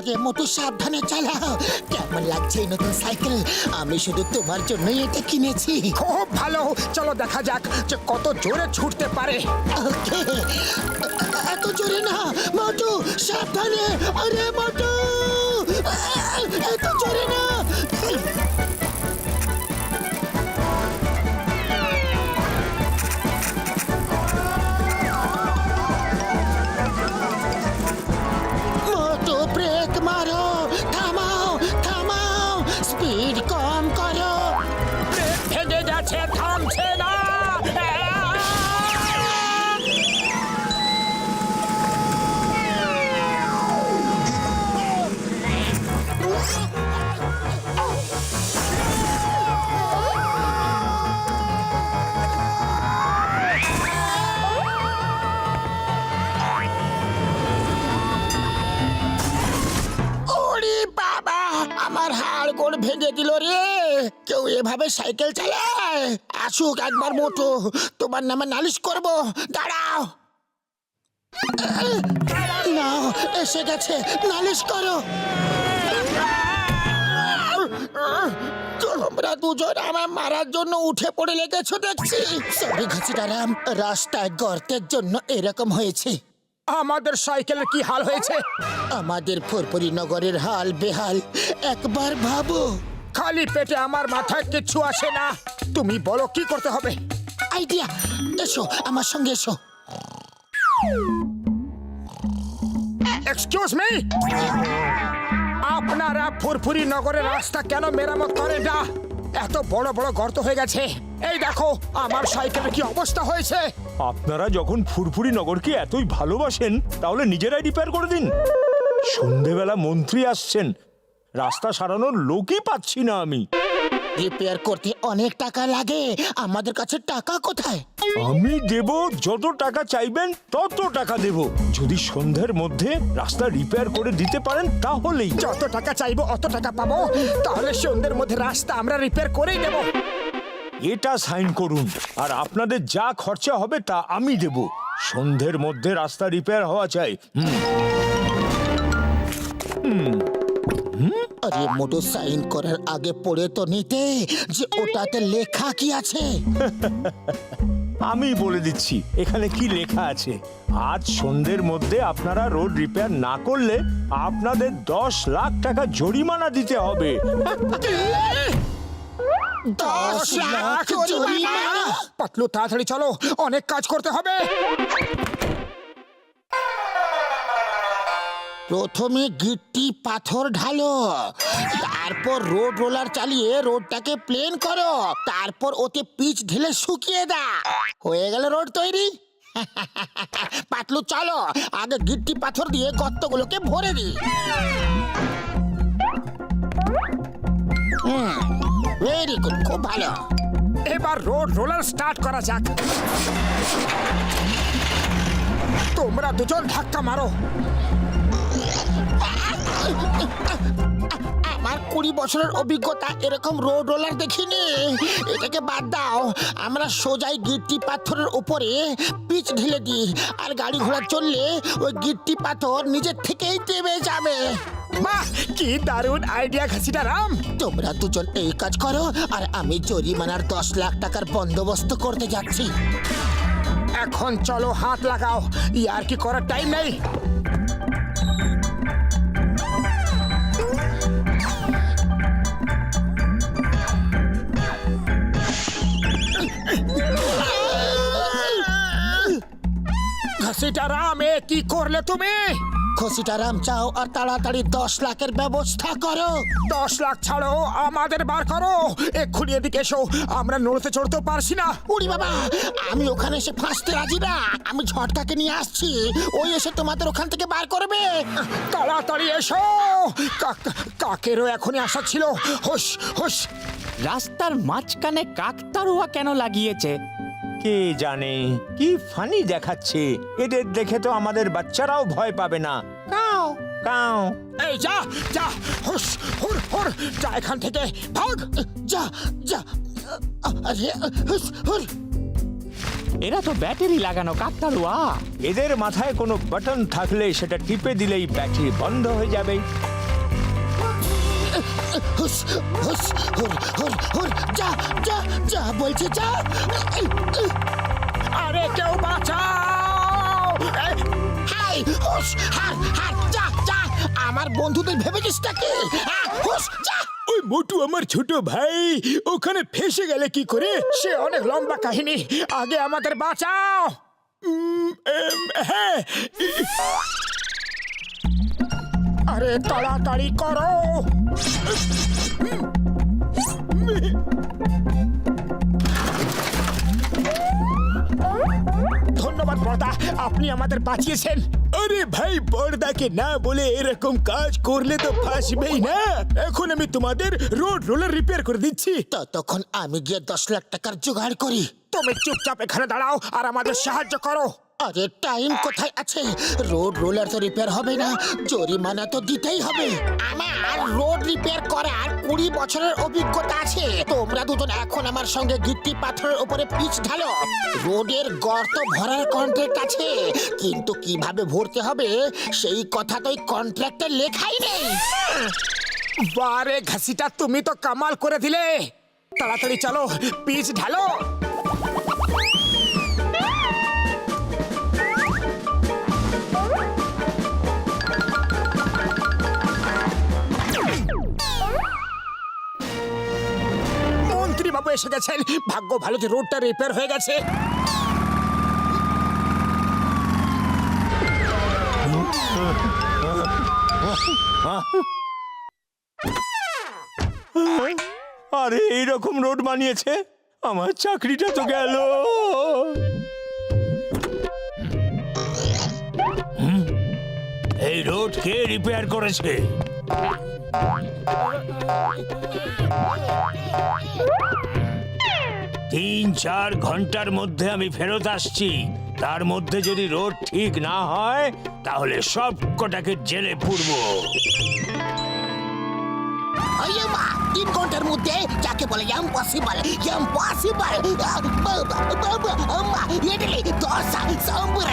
আগে মোটু সাবধানে চালাও। কেমন লাগছে এই নতুন সাইকেল? আমি শুধু তোমার জন্যই এটা কিনেছি। খুব ভালো, চলো দেখা যাক যে কত জোরে ছুটতে পারে। ওকে, এত জোরে না মোটু, সাবধানে। আরে মোটু, এত জোরে না। মোটু ব্রেক মারো, থামাও থামাও, স্পিড কম করো। ব্রেক ভেঙে যাচ্ছে, থামছে না। ওরে বাবা, আমার হাড় গোড় ভেঙে দিল রে। কেউ এভাবে সাইকেল চালায়? আসুক একবার মোটু, তোমার নামে নালিশ করব। দাঁড়াও। না, এসে গেছে, নালিশ করো। তোমরা দুজন আমার মারার জন্য উঠে পড়ে লেগেছো দেখছি। সরি ঘাসিটারাম, রাস্তায় গর্তের জন্য এরকম হয়েছে। আমাদের সাইকেলের কি হাল হয়েছে? আমাদের ফুরফুরি নগরের হাল বেহাল, একবার ভাবো। খালি পেটে আমার মাথায় কিচ্ছু আসে না। তুমি বলো কি করতে হবে? আইডিয়া, এসো আমার সঙ্গে এসো। এক্সকিউজ মি, আপনারা ফুরফুরি নগরের রাস্তা কেন মেরামত করেন না? এত বড় বড় গর্ত হয়ে গেছে। এই দেখো আমার সাইকেলের কি অবস্থা হয়েছে। আপনারা যখন ফুরফুরি নগরকে এতই ভালোবাসেন তাহলে নিজেরাই রিপেয়ার করে দিন। সন্ধেবেলা মন্ত্রী আসছেন, রাস্তা সারানোর লোকই পাচ্ছি না আমি। রিপেয়ার করতে অনেক টাকা লাগে, আমাদের কাছে টাকা কোথায়? আমি দেব, যত টাকা চাইবেন তত টাকা দেব, যদি সন্ধ্যের মধ্যে রাস্তা রিপেয়ার করে দিতে পারেন তাহলেই। যত টাকা চাইবো অত টাকা পাবো, তাহলে সন্ধ্যের মধ্যে রাস্তা আমরা রিপেয়ার করেই দেব। এটা সাইন করুন, আর আপনাদের যা খরচা হবে তা আমি দেব। সন্ধ্যের মধ্যে রাস্তা রিপেয়ার হওয়া চাই। আরে মোটু, সাইন করার আগে পড়ে তো নিতে যে ওটাতে লেখা কি আছে। আমি বলে দিচ্ছি এখানে কি লেখা আছে। আজ সন্ধ্যের মধ্যে আপনারা রোড রিপেয়ার না করলে আপনাদের 10 লাখ টাকা জরিমানা দিতে হবে। 10 লাখ জরিমানা? পাতলু তাড়াতাড়ি চলো, অনেক কাজ করতে হবে। প্রথমে গিট্টি পাথর ঢালো, তারপর রোড রোলার চালিয়ে রোডটাকে প্লেন করো, তারপর ওতে পিচ ঢেলে শুকিয়ে দাও। হয়ে গেল রোড তৈরি। পাতলু চলো, আগে গিট্টি পাথর দিয়ে গর্তগুলোকে ভরে দিই। ভেরি গুড, খুব ভালো। এবার রোড রোলার স্টার্ট করা যাক। তোমরা দুজন ধাক্কা মারো। আমার 20 বছরের অভিজ্ঞতা, এরকম রোড রোলার দেখিনি। এটাকে বাদ দাও, আমরা সোজাই গিট্টি পাথরের উপরে পিচ ঢেলে দিই, আর গাড়ি ঘোড়া চললে ওই গিট্টি পাথর নিজের থেকেই দেবে যাবে। বাহ, কি দারুণ আইডিয়া ঘাসিটারাম। তোমরা দুজন এই কাজ করো, আর আমি জরিমানার 10 লাখ টাকার বন্দোবস্ত করতে যাচ্ছি। এখন চলো হাত লাগাও, ইয়ার কি করার টাইম নেই। ঘাসিটারাম, এ কি করলে তুমি? ঘসিটারাম, চাও আর তাড়াতাড়ি 10 লাখের ব্যবস্থা করো। 10 লাখ ছাড়ো, আমাদের বার করো। এক্ষুনি এদিকে এসো, আমরা নড়তে চড়তেও পারছি না। উড়ি বাবা, আমি ওখানে এসে ফাঁসতে রাজি না। আমি ঝটকাকে নিয়ে আসছি, ওই এসে তোমাদের ওখান থেকে বার করবে। তাড়াতাড়ি এসো। কাকেরও এখনই আসা ছিল। হুশ হুশ। রাস্তার মাঝখানে কাকতাড়ুয়া কেন লাগিয়েছে? কে জানে, কি ফানি দেখাচ্ছে। এদের দেখে তো আমাদের বাচ্চারাও ভয় পাবে না। কাও কাও। এই যা যা, হুশ হুর হুর, যা এখান থেকে, ভাগ। যা যা, আরে হুস, হুর। এরা তো ব্যাটারি লাগানো কাকতাড়ুয়া। এদের মাথায় কোনো বাটন থাকলে সেটা টিপে দিলেই ব্যাটারি বন্ধ হয়ে যাবে। হুস হুস হুর হুর হুর যা যা যা বলছি যা আরে কেউ বাঁচাও! হাই হুস হার হার যা যা আমার বন্ধুদের ভেবেছিস নাকি হুস যা ওই মোটু আমার ছোট ভাই ওখানে ফেসে গেলে কি করে? সে অনেক লম্বা কাহিনী, আগে আমাদের বাঁচাও। হ্যাঁ, আরে তাড়াতাড়ি করো। ধন্যবাদ বড়দা, আপনি আমাদের বাঁচিয়েছেন। আরে ভাই, বড়দাকে না বলে এরকম কাজ করলে তো ফাঁসবেই না। এখন আমি তোমাদের রোড রোলার রিপেয়ার করে দিচ্ছি। ততক্ষণ আমি গিয়ে 10 লাখ টাকার জোগাড় করি। তুমি চুপচাপ এখানে দাঁড়াও আর আমাদের সাহায্য করো। আরে টাইম কোথায় আছে? রোড রোলার তো রিপেয়ার হবে না, জরিমানা তো দিতেই হবে। আমার রোড রিপেয়ার করার 20 বছরের অভিজ্ঞতা আছে। তোমরা দুজন এখন আমার সঙ্গে গিট্টি পাথরের উপরে পিচ ঢালো। রোডের গর্ত ভরার কন্ট্রাক্ট আছে, কিন্তু কিভাবে ভরতে হবে সেই কথা তো কন্ট্রাক্টে লেখাই নেই। বারে ঘাসিটা, তুমি তো কামাল করে দিলে। তাড়াতাড়ি চলো, পিচ ঢালো। মন্ত্রী বাবু এসে গেছেন, ভাগ্য ভালো যে রোডটা রিপেয়ার হয়ে গেছে। আরে এইরকম রোড বানিয়েছে, আমার চাকরিটা তো গেল। এই রোড কে রিপেয়ার করেছে? তিন চার ঘন্টার মধ্যে আমি ফেরত আসছি। তার মধ্যে যদি রোড ঠিক না হয় তাহলে সব কটাকে জেলে পুরবো। আইয়া মা, 3 ঘন্টার মধ্যে যাকে বলে ইম্পসিবল ইম্পসিবল। বাবা আম্মা ইডলি দোসা সাম্বার।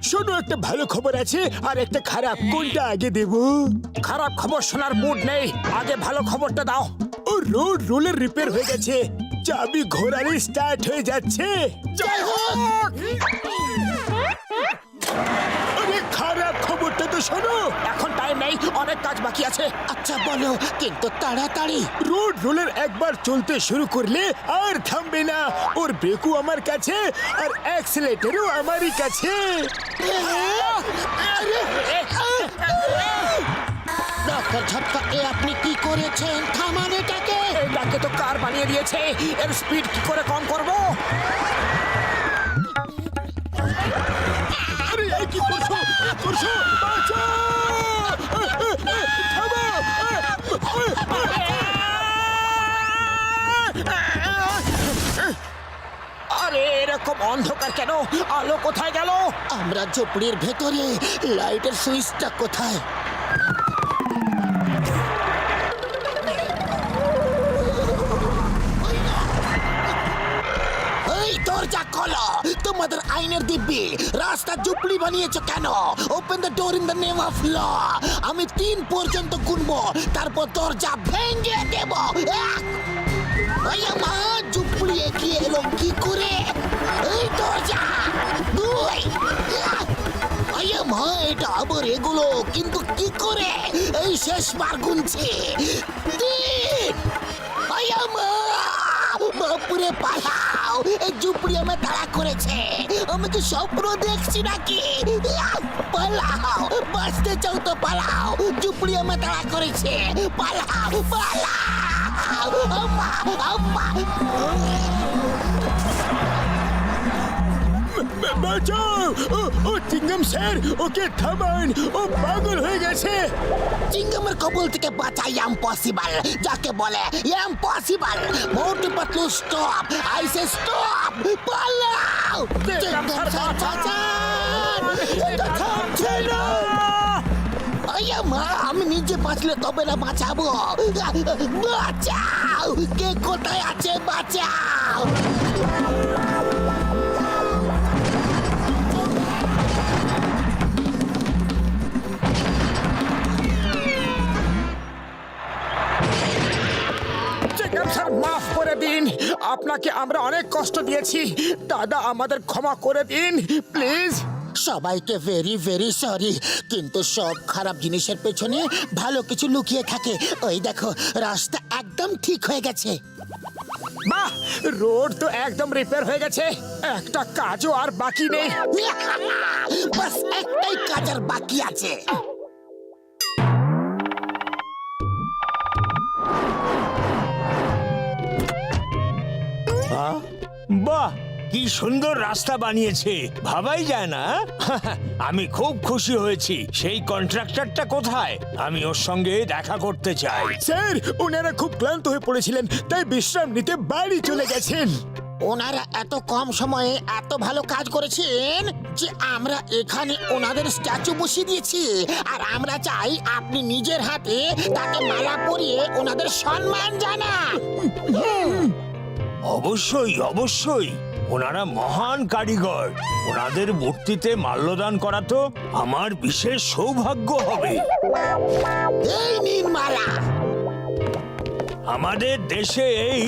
শোনো, একটা ভালো খবর আছে আর একটা খারাপ। কোনটা আগে দেব? খারাপ খবর শোনার মুড নেই, আগে ভালো খবরটা দাও। ও রোড রোলার রিপেয়ার হয়ে গেছে, চাবি ঘোরালে স্টার্ট হয়ে যাচ্ছে। জয় হোক। আরে খারাপ খবরটা তো শোনো, এখন টাইম নেই, অনেক কাজ বাকি আছে। আচ্ছা বলো, কিন্তু তাড়াতাড়ি। রোড রোলার একবার চলতে শুরু করলে আর থামবে না। ওর ব্রেকও আমার কাছে আর অ্যাক্সিলারেটরও আমারই কাছে। ডক্টর ঝটকা, এ আপনি কি করেছেন? থামান এটাকে। এটাকে তো কার বানিয়ে দিয়েছে, এর স্পিড কি করে কম করবো? আরে এ কি করছো? করছো বাঁচাও! থামো! আরে এরকম অন্ধকার কেন? আলো কোথায় গেল? আমরা ঝুপড়ির ভেতরে, লাইটের সুইচটা কোথায়? এই দরজা খোলো, তোমাদের আইনের দিব্যি। রাস্তা ঝুপড়ি বানিয়েছো কেন? Open the door in the name of law. আমি 3 পর্যন্ত গুনবো, তারপর দরজা ভেঙে দেব। 1। আইয়া মা, ঝুপড়ি এগিয়ে এলো কি করে? এই দরজা 2। আইয়া মা, এটা আবার এগুলো কিন্তু কি করে? এই শেষবার গুনছি 3। আইয়া মা, বাপুরে পালাও, এই ঝুপড়ি আমার তাড়া করেছে। আমি কি স্বপ্ন দেখছি নাকি? পালাও, বাঁচতে চাও তো পালাও, ঝুপড়ি আমার তাড়া করেছে। পালাও পালাও, আম্মা আম্মা। বাঁচাও! ও চিঙ্গম স্যার, ওকে থামান, ও পাগল হয়ে গেছে। চিঙ্গমের কবল থেকে বাঁচা ইম্পসিবল, যাকে বলে impossible. Motu Patlu stop, I say stop, পালাও। চিঙ্গম স্যার বাঁচান, এটা থামছে না। আইয়া মা, আমি নিজে বাঁচলে তবে না বাঁচাবো। বাঁচাও, কে কোথায় আছে? বাঁচাও। আপনাকে আমরা অনেক কষ্ট দিয়েছি। দাদা, আমাদের ক্ষমা করে দিন প্লিজ। সবাইকে ভেরি ভেরি সরি, কিন্তু সব খারাপ জিনিসের পেছনে ভালো কিছু লুকিয়ে থাকে। ওই দেখো, রাস্তা একদম ঠিক হয়ে গেছে। বাহ, রোড তো একদম রিপেয়ার হয়ে গেছে, একটা কাজও আর বাকি নেই। বাস একটাই কাজ আর বাকি আছে। বাহ, কি সুন্দর রাস্তা বানিয়েছে, ভাবাই যায় না। আমি খুব খুশি হয়েছি। সেই কন্ট্রাক্টরটা কোথায়? আমি ওর সঙ্গে দেখা করতে চাই। স্যার, ওনারা খুব ক্লান্ত হয়ে পড়েছিলেন, তাই বিশ্রাম নিতে বাড়ি চলে গেছেন। ওনারা এত কম সময়ে এত ভালো কাজ করেছেন যে আমরা এখানে ওনাদের স্ট্যাচু বসিয়ে দিয়েছি। আর আমরা চাই আপনি নিজের হাতে তাকে মালা পরিয়ে ওনাদের সম্মান জানান। অবশ্যই অবশ্যই, ওনারা মহান কারিগর। ওনাদের মূর্তিতে মাল্যদান করা তো আমার বিশেষ সৌভাগ্য হবে। এই নিন মালা। আমাদের দেশে এই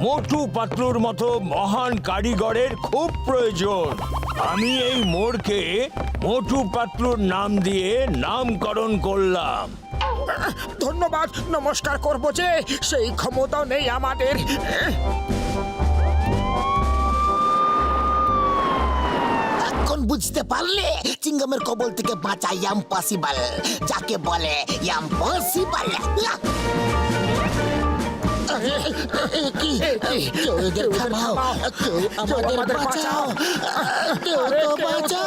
মোটু পাতলুর মতো মহান কারিগরের খুব প্রয়োজন। আমি এই মোড়কে মোটু পাতলুর নাম দিয়ে নামকরণ করলাম। ধন্যবাদ, নমস্কার করবো যে সেই ক্ষমতাও নেই আমাদের। এখন বুঝতে পারলে চিংগামের কবল থেকে বাঁচা ইম্পসিবল যাকে বলে ইম্পসিবল। কি কেউ এদের থামাও, কেউ আমাদের বাঁচাও, কেউ তো বাঁচাও।